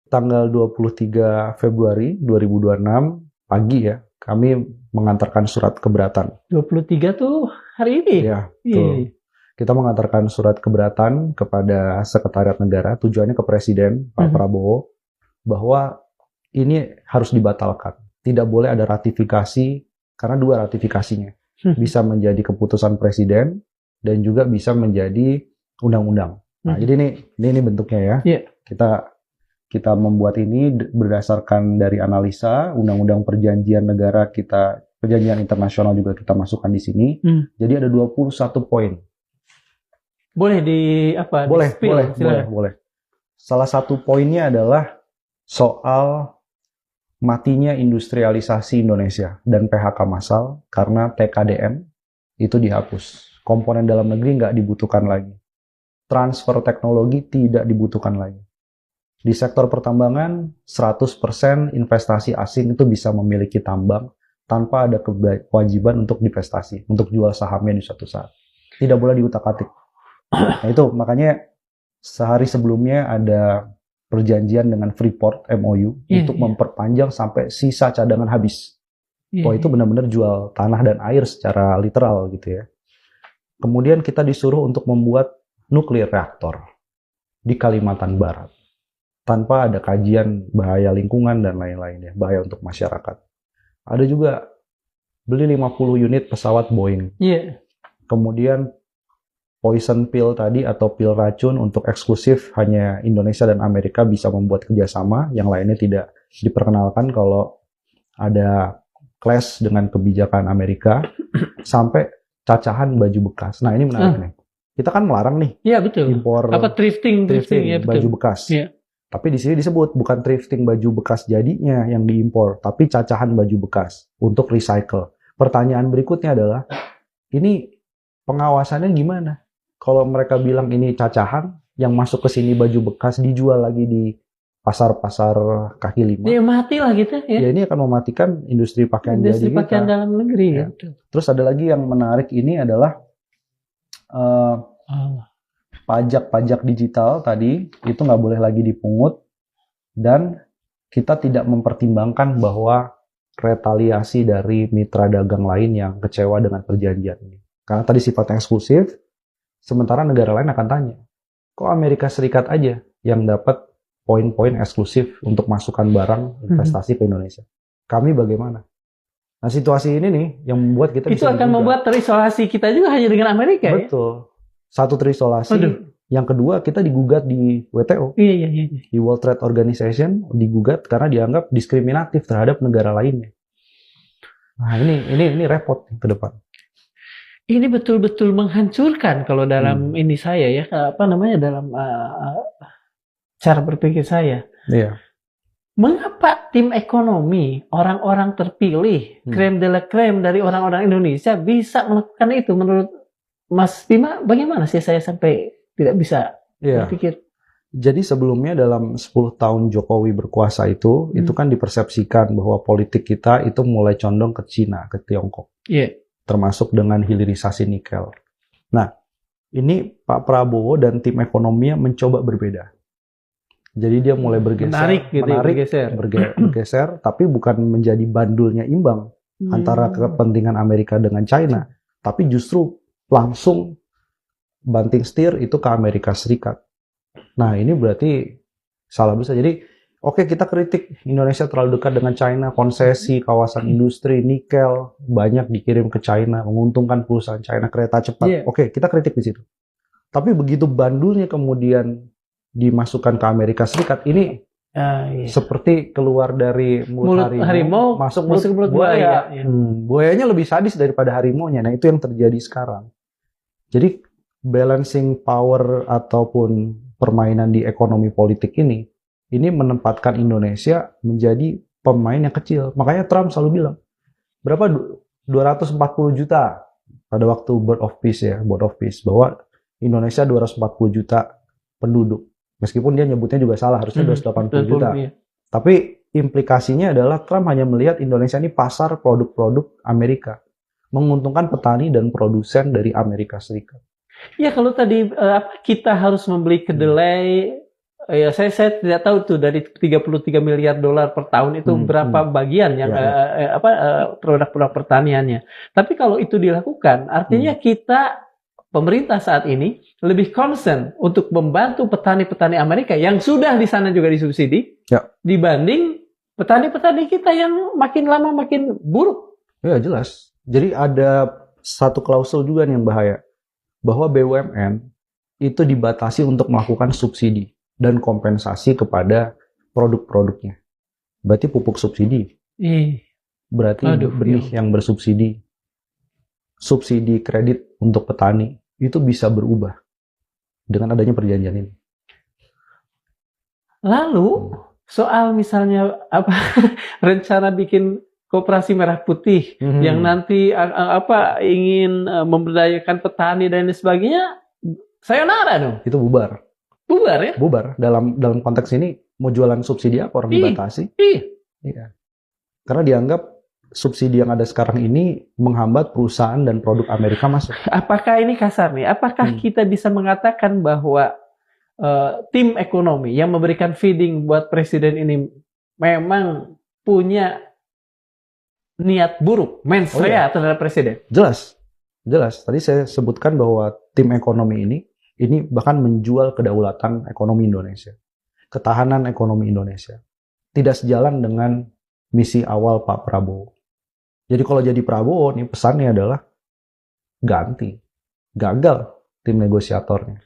tanggal 23 Februari 2026 pagi ya, kami mengantarkan surat keberatan. 23 tuh hari ini? Ya, Iya. betul. Kita mengantarkan surat keberatan kepada Sekretariat Negara, tujuannya ke Presiden, Pak Prabowo, bahwa ini harus dibatalkan. Tidak boleh ada ratifikasi, karena dua ratifikasinya. Bisa menjadi keputusan Presiden, dan juga bisa menjadi undang-undang. Nah, jadi ini bentuknya ya. Yeah. Kita membuat ini berdasarkan dari analisa undang-undang perjanjian negara kita, perjanjian internasional juga kita masukkan di sini. Jadi ada 21 poin. Boleh Boleh. Salah satu poinnya adalah soal matinya industrialisasi Indonesia dan PHK massal karena TKDM itu dihapus. Komponen dalam negeri nggak dibutuhkan lagi. Transfer teknologi tidak dibutuhkan lagi. Di sektor pertambangan, 100% investasi asing itu bisa memiliki tambang tanpa ada kewajiban untuk divestasi, untuk jual sahamnya di suatu saat. Tidak boleh diutak-atik. Nah itu, makanya sehari sebelumnya ada perjanjian dengan Freeport MOU untuk memperpanjang sampai sisa cadangan habis. Itu benar-benar jual tanah dan air secara literal gitu ya. Kemudian kita disuruh untuk membuat nuklir reaktor di Kalimantan Barat. Tanpa ada kajian bahaya lingkungan dan lain-lain ya, bahaya untuk masyarakat. Ada juga beli 50 unit pesawat Boeing. Kemudian poison pill tadi atau pil racun untuk eksklusif hanya Indonesia dan Amerika bisa membuat kerjasama, yang lainnya tidak diperkenalkan kalau ada clash dengan kebijakan Amerika, sampai cacahan baju bekas. Nah ini menarik nih. Kita kan melarang nih impor thrifting ya, baju bekas. Tapi di sini disebut bukan thrifting baju bekas jadinya yang diimpor, tapi cacahan baju bekas untuk recycle. Pertanyaan berikutnya adalah, ini pengawasannya gimana? Kalau mereka bilang ini cacahan, yang masuk ke sini baju bekas dijual lagi di pasar-pasar kaki lima. Ya matilah gitu ya. Ya ini akan mematikan industri pakaian jadi kita. Pakaian dalam negeri ya. Terus ada lagi yang menarik ini adalah pajak digital tadi itu nggak boleh lagi dipungut, dan kita tidak mempertimbangkan bahwa retaliasi dari mitra dagang lain yang kecewa dengan perjanjian ini. Karena tadi sifatnya eksklusif, sementara negara lain akan tanya, kok Amerika Serikat aja yang dapat poin-poin eksklusif untuk masukkan barang investasi ke Indonesia? Kami bagaimana? Nah situasi ini nih yang membuat kita itu akan membuat terisolasi kita juga hanya dengan Amerika. Betul. Satu terisolasi. Yang kedua kita digugat di WTO. Di World Trade Organization digugat karena dianggap diskriminatif terhadap negara lainnya. Nah ini repot ke depan. Ini betul-betul menghancurkan kalau dalam ini saya ya, dalam cara berpikir saya. Mengapa tim ekonomi, orang-orang terpilih, krem de la krem dari orang-orang Indonesia bisa melakukan itu? Menurut Mas Bima, bagaimana sih saya sampai tidak bisa berpikir? Jadi sebelumnya dalam 10 tahun Jokowi berkuasa itu kan dipersepsikan bahwa politik kita itu mulai condong ke Cina, ke Tiongkok. Termasuk dengan hilirisasi nikel. Nah, ini Pak Prabowo dan tim ekonominya mencoba berbeda. Jadi dia mulai bergeser, tapi bukan menjadi bandulnya imbang antara kepentingan Amerika dengan China, tapi justru langsung banting setir itu ke Amerika Serikat. Nah ini berarti salah besar. Jadi oke, kita kritik Indonesia terlalu dekat dengan China, konsesi kawasan industri nikel banyak dikirim ke China, menguntungkan perusahaan China, kereta cepat. Oke, kita kritik di situ. Tapi begitu bandulnya kemudian dimasukkan ke Amerika Serikat, ini seperti keluar dari mulut harimau masuk mulut buaya. Buayanya lebih sadis daripada harimaunya. Nah itu yang terjadi sekarang. Jadi balancing power ataupun permainan di ekonomi politik ini menempatkan Indonesia menjadi pemain yang kecil. Makanya Trump selalu bilang, berapa 240 juta pada waktu Board of Peace, bahwa Indonesia 240 juta penduduk. Meskipun dia nyebutnya juga salah, harusnya 280 juta. Tapi implikasinya adalah Trump hanya melihat Indonesia ini pasar produk-produk Amerika, menguntungkan petani dan produsen dari Amerika Serikat. Ya kalau tadi kita harus membeli kedelai Ya, saya tidak tahu tuh dari 33 miliar dolar per tahun itu berapa bagian yang produk-produk pertaniannya. Tapi kalau itu dilakukan, artinya kita pemerintah saat ini lebih concern untuk membantu petani-petani Amerika yang sudah di sana juga disubsidi dibanding petani-petani kita yang makin lama makin buruk. Ya jelas. Jadi ada satu klausul juga nih yang bahaya, bahwa BUMN itu dibatasi untuk melakukan subsidi dan kompensasi kepada produk-produknya. Berarti pupuk subsidi. Berarti benih yang bersubsidi. Subsidi kredit untuk petani itu bisa berubah dengan adanya perjanjian ini. Lalu soal misalnya rencana bikin Koperasi Merah Putih yang nanti ingin memberdayakan petani dan lain sebagainya, sayonara dong. Itu bubar. Bubar ya? Bubar. Dalam konteks ini mau jualan subsidi apa orang dibatasi? Iya. Karena dianggap subsidi yang ada sekarang ini menghambat perusahaan dan produk Amerika masuk. Apakah ini kasar nih? Apakah kita bisa mengatakan bahwa tim ekonomi yang memberikan feeding buat presiden ini memang punya niat buruk, mens rea terhadap presiden? Jelas. Tadi saya sebutkan bahwa tim ekonomi ini bahkan menjual kedaulatan ekonomi Indonesia, ketahanan ekonomi Indonesia. Tidak sejalan dengan misi awal Pak Prabowo. Jadi kalau jadi Prabowo, nih pesannya adalah ganti, gagal tim negosiatornya.